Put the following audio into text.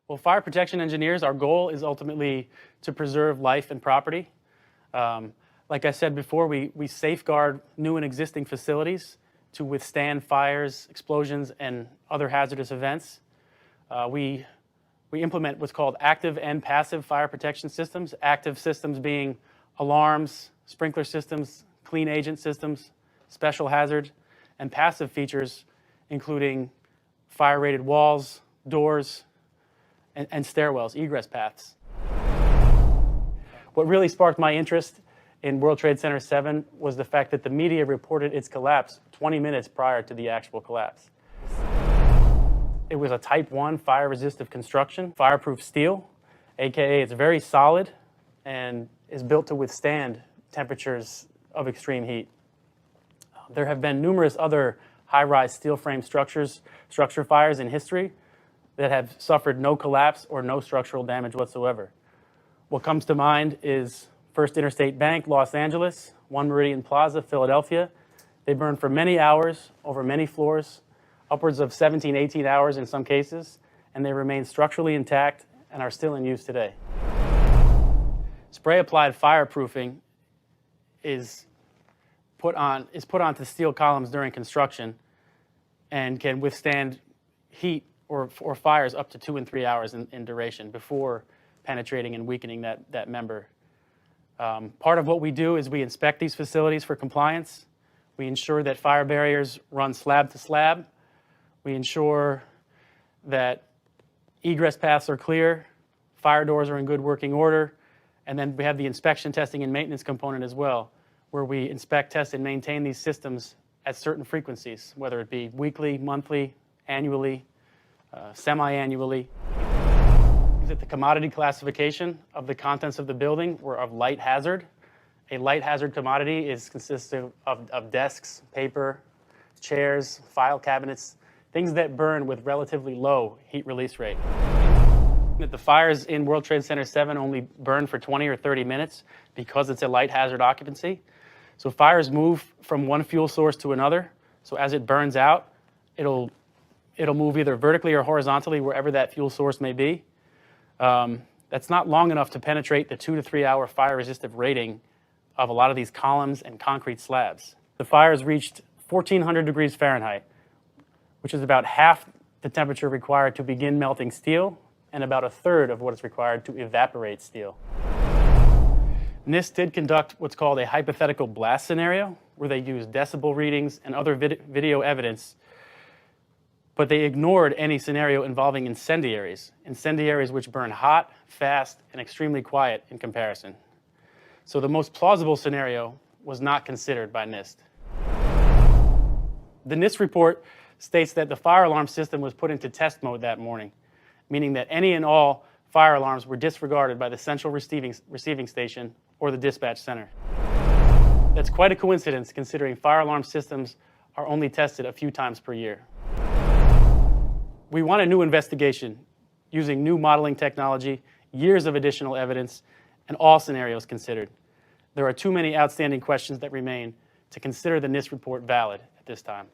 Well, fire protection engineers, our goal is ultimately to preserve life and property. Like I said before, we safeguard new and existing facilities to withstand fires, explosions, and other hazardous events. We implement what's called active and passive fire protection systems. Active systems being alarms, sprinkler systems, clean agent systems, special hazard, and passive features including fire-rated walls, doors, and stairwells, egress paths. What really sparked my interest in World Trade Center 7 was the fact that the media reported its collapse 20 minutes prior to the actual collapse. It was a Type 1 fire-resistive construction, fireproof steel, aka it's very solid and is built to withstand temperatures of extreme heat. There have been numerous other high-rise steel frame structure fires in history that have suffered no collapse or no structural damage whatsoever. What comes to mind is First Interstate Bank, Los Angeles, One Meridian Plaza, Philadelphia. They burned for many hours, over many floors, upwards of 17, 18 hours in some cases, and they remain structurally intact and are still in use today. Spray-applied fireproofing is put onto steel columns during construction and can withstand heat or fires up to 2 and 3 hours in duration before penetrating and weakening that member. Part of what we do is we inspect these facilities for compliance. We ensure that fire barriers run slab to slab. We ensure that egress paths are clear, fire doors are in good working order, and then we have the inspection, testing, and maintenance component as well, where we inspect, test, and maintain these systems at certain frequencies, whether it be weekly, monthly, annually, semi-annually. That the commodity classification of the contents of the building were of light hazard. A light hazard commodity consists of desks, paper, chairs, file cabinets, things that burn with relatively low heat release rate. That the fires in World Trade Center 7 only burn for 20 or 30 minutes because it's a light hazard occupancy. So fires move from one fuel source to another. So as it burns out, it'll move either vertically or horizontally wherever that fuel source may be. That's not long enough to penetrate the 2 to 3 hour fire resistive rating of a lot of these columns and concrete slabs. The fires reached 1400 degrees Fahrenheit, which is about half the temperature required to begin melting steel and about a third of what is required to evaporate steel. NIST did conduct what's called a hypothetical blast scenario, where they used decibel readings and other video evidence, but they ignored any scenario involving incendiaries which burn hot, fast, and extremely quiet in comparison. So the most plausible scenario was not considered by NIST. The NIST report states that the fire alarm system was put into test mode that morning, meaning that any and all fire alarms were disregarded by the central receiving station or the dispatch center. That's quite a coincidence considering fire alarm systems are only tested a few times per year. We want a new investigation using new modeling technology, years of additional evidence, and all scenarios considered. There are too many outstanding questions that remain to consider the NIST report valid at this time.